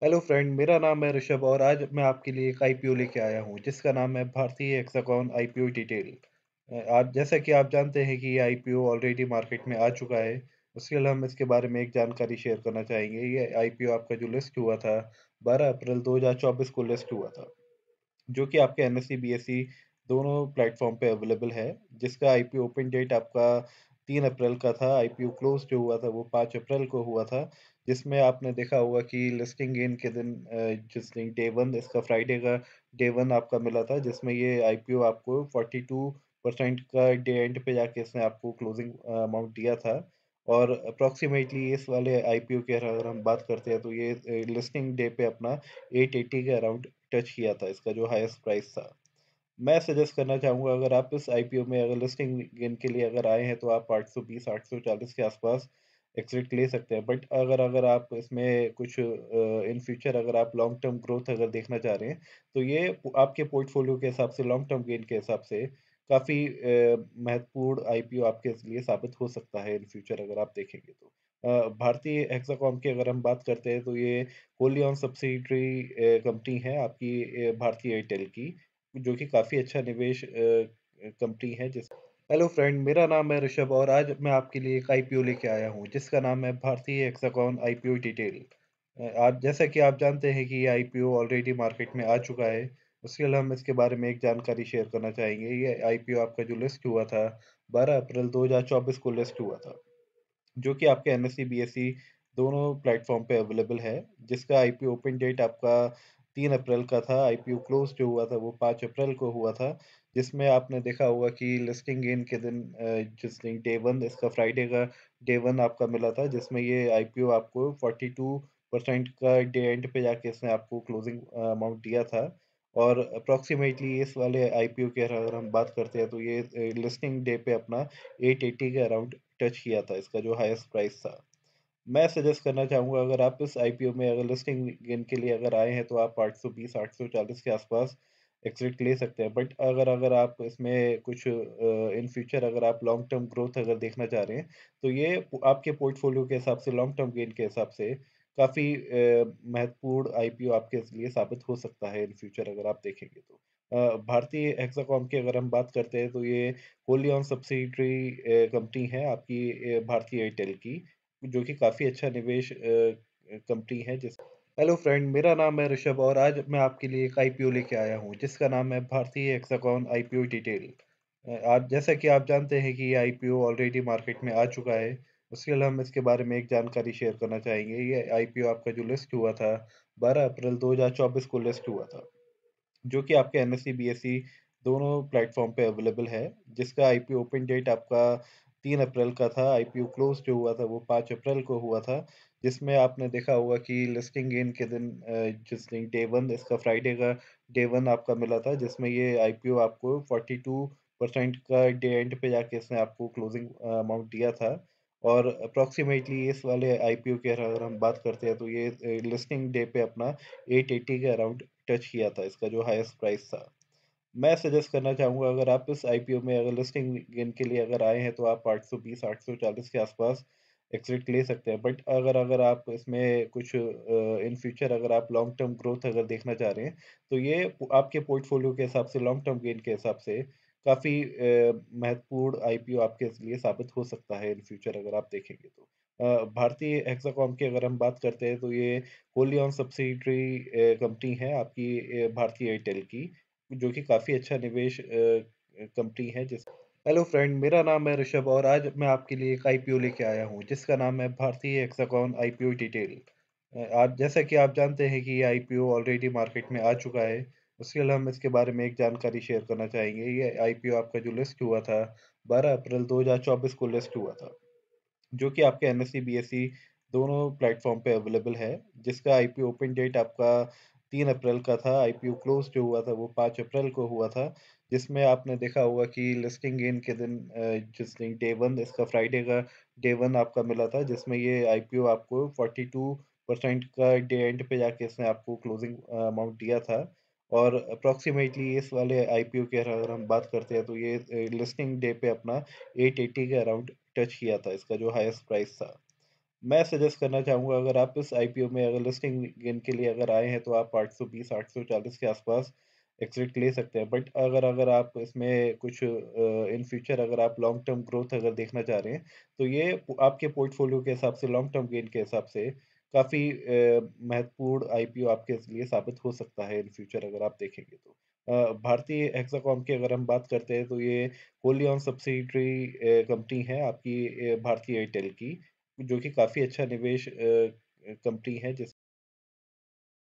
Hello friend, मेरा नाम है ऋषभ और आज मैं आपके लिए एक आईपीओ लेके आया हूँ जिसका नाम है भारतीय हेक्सागॉन आईपीओ डिटेल। आप जैसा कि आप जानते हैं कि ये आईपीओ ऑलरेडी मार्केट में आ चुका है। उसके लिए हम इसके बारे में एक जानकारी शेयर करना चाहेंगे। ये आईपीओ आपका जो लिस्ट हुआ था 12 अप्रैल 2024 को लिस्ट हुआ था, जो कि आपके एनएसई बीएसई दोनों प्लेटफॉर्म पे अवेलेबल है। जिसका आईपीओ ओपन डेट आपका 3 अप्रैल का था। आईपीओ क्लोज जो हुआ था वो 5 अप्रैल को हुआ था। जिसमें आपने देखा होगा कि लिस्टिंग गेन के दिन जिस दिन डे 1 इसका फ्राइडे का डे 1 आपका मिला था, जिसमें ये आईपीओ आपको 42% का डे एंड पे जाके इसने आपको क्लोजिंग अमाउंट दिया था। और अप्रॉक्सिमेटली इस वाले आईपीओ की अगर हम बात करते हैं तो ये लिस्टिंग डे पे अपना 880 के अराउंड टच किया था, इसका जो हाईएस्ट प्राइस था। मैं सजेस्ट करना चाहूँगा, अगर आप इस आईपीओ में अगर लिस्टिंग गेन के लिए अगर आए हैं तो आप 820 840 के आसपास एग्ज़िट ले सकते हैं। बट अगर अगर आप इसमें कुछ इन फ्यूचर अगर आप लॉन्ग टर्म ग्रोथ अगर देखना चाह रहे हैं, तो ये आपके पोर्टफोलियो के हिसाब से लॉन्ग टर्म गेन के हिसाब से काफ़ी महत्वपूर्ण आईपीओ आपके लिए साबित हो सकता है इन फ्यूचर अगर आप देखेंगे तो। भारतीय हेक्साकॉम की अगर हम बात करते हैं तो ये होली ऑन सब्सिडियरी कंपनी है आपकी भारतीय एयरटेल की, जो कि काफ़ी अच्छा निवेश कंपनी है जिस हेलो फ्रेंड, मेरा नाम है ऋषभ और आज मैं आपके लिए एक आईपीओ लेके आया हूँ जिसका नाम है भारतीय हेक्सागॉन आईपीओ डिटेल। आप जैसा कि आप जानते हैं कि ये आईपीओ ऑलरेडी मार्केट में आ चुका है। उसके लिए हम इसके बारे में एक जानकारी शेयर करना चाहेंगे। ये आईपीओ आपका जो लिस्ट हुआ था 12 अप्रैल 2024 को लिस्ट हुआ था, जो कि आपके एनएसई बीएसई दोनों प्लेटफॉर्म पे अवेलेबल है। जिसका आईपीओ ओपन डेट आपका 3 अप्रैल का था। आईपीओ क्लोज जो हुआ था वो 5 अप्रैल को हुआ था। जिसमें आपने देखा होगा कि लिस्टिंग गेन के दिन जिस दिन डे 1 इसका फ्राइडे का डे 1 आपका मिला था, जिसमें ये आईपीओ आपको 42% का डे एंड पे जाके इसने आपको क्लोजिंग अमाउंट दिया था। और अप्रॉक्सिमेटली इस वाले आईपीओ की अगर हम बात करते हैं तो ये लिस्टिंग डे पे अपना 880 के अराउंड टच किया था, इसका जो हाईएस्ट प्राइस था। मैं सजेस्ट करना चाहूँगा, अगर आप इस आईपीओ में अगर लिस्टिंग गेन के लिए अगर आए हैं तो आप 820 840 के आसपास एग्ज़िट ले सकते हैं। बट अगर अगर आप इसमें कुछ इन फ्यूचर अगर आप लॉन्ग टर्म ग्रोथ अगर देखना चाह रहे हैं, तो ये आपके पोर्टफोलियो के हिसाब से लॉन्ग टर्म गेन के हिसाब से काफ़ी महत्वपूर्ण आईपीओ आपके लिए साबित हो सकता है इन फ्यूचर अगर आप देखेंगे तो। भारतीय हेक्साकॉम की अगर हम बात करते हैं तो ये होली ऑन सब्सिडियरी कंपनी है आपकी भारतीय एयरटेल की, जो कि काफ़ी अच्छा निवेश कंपनी है जिस हेलो फ्रेंड, मेरा नाम है ऋषभ और आज मैं आपके लिए एक आईपीओ लेके आया हूँ जिसका नाम है भारतीय हेक्सागॉन आईपीओ डिटेल। आप जैसा कि आप जानते हैं कि ये आईपीओ ऑलरेडी मार्केट में आ चुका है। उसके लिए हम इसके बारे में एक जानकारी शेयर करना चाहेंगे। ये आईपीओ आपका जो लिस्ट हुआ था 12 अप्रैल 2024 को लिस्ट हुआ था, जो कि आपके एनएसई बीएसई दोनों प्लेटफॉर्म पे अवेलेबल है। जिसका आईपीओ ओपन डेट आपका 3 अप्रैल का था। आईपीओ क्लोज जो हुआ था वो 5 अप्रैल को हुआ था। जिसमें आपने देखा होगा कि लिस्टिंग गेन के दिन जिस दिन डे 1 इसका फ्राइडे का डे 1 आपका मिला था, जिसमें ये आईपीओ आपको 42% का डे एंड पे जाके इसने आपको क्लोजिंग अमाउंट दिया था। और अप्रॉक्सिमेटली इस वाले आईपीओ की अगर हम बात करते हैं तो ये लिस्टिंग डे पे अपना 880 के अराउंड टच किया था, इसका जो हाईएस्ट प्राइस था। मैं सजेस्ट करना चाहूँगा, अगर आप इस आईपीओ में अगर लिस्टिंग गेन के लिए अगर आए हैं तो आप 820 840 के आसपास एग्ज़िट ले सकते हैं। बट अगर अगर आप इसमें कुछ इन फ्यूचर अगर आप लॉन्ग टर्म ग्रोथ अगर देखना चाह रहे हैं, तो ये आपके पोर्टफोलियो के हिसाब से लॉन्ग टर्म गेन के हिसाब से काफ़ी महत्वपूर्ण आईपीओ आपके लिए साबित हो सकता है इन फ्यूचर अगर आप देखेंगे तो। भारतीय हेक्साकॉम की अगर हम बात करते हैं तो ये होली ऑन सब्सिडियरी कंपनी है आपकी भारतीय एयरटेल की, जो कि काफ़ी अच्छा निवेश कंपनी है जिस हेलो फ्रेंड, मेरा नाम है ऋषभ और आज मैं आपके लिए एक आईपीओ लेके आया हूँ जिसका नाम है भारतीय हेक्सागॉन आईपीओ डिटेल। आप जैसा कि आप जानते हैं कि ये आईपीओ ऑलरेडी मार्केट में आ चुका है। उसके लिए हम इसके बारे में एक जानकारी शेयर करना चाहेंगे। ये आईपीओ आपका जो लिस्ट हुआ था 12 अप्रैल 2024 को लिस्ट हुआ था, जो कि आपके एनएसई बीएसई दोनों प्लेटफॉर्म पे अवेलेबल है। जिसका आईपीओ ओपन डेट आपका 3 अप्रैल का था। आईपीओ क्लोज जो हुआ था वो 5 अप्रैल को हुआ था। जिसमें आपने देखा होगा कि लिस्टिंग गेन के दिन जिस दिन डे 1 इसका फ्राइडे का डे 1 आपका मिला था, जिसमें ये आईपीओ आपको 42% का डे एंड पे जाके इसने आपको क्लोजिंग अमाउंट दिया था। और अप्रॉक्सिमेटली इस वाले आईपीओ की अगर हम बात करते हैं तो ये लिस्टिंग डे पे अपना 880 के अराउंड टच किया था, इसका जो हाईएस्ट प्राइस था। मैं सजेस्ट करना चाहूँगा अगर आप इस आईपीओ में अगर लिस्टिंग गेन के लिए अगर आए हैं तो आप 820 840 के आसपास एग्ज़िट ले सकते हैं। बट अगर अगर आप इसमें कुछ इन फ्यूचर अगर आप लॉन्ग टर्म ग्रोथ अगर देखना चाह रहे हैं, तो ये आपके पोर्टफोलियो के हिसाब से लॉन्ग टर्म गेन के हिसाब से काफ़ी महत्वपूर्ण आईपीओ आपके लिए साबित हो सकता है इन फ्यूचर अगर आप देखेंगे तो। भारतीय हेक्साकॉम की अगर हम बात करते हैं तो ये व्होली ओन्ड सब्सिडियरी कंपनी है आपकी भारतीय एयरटेल की। जो कि काफ़ी अच्छा निवेश कंपनी है जिस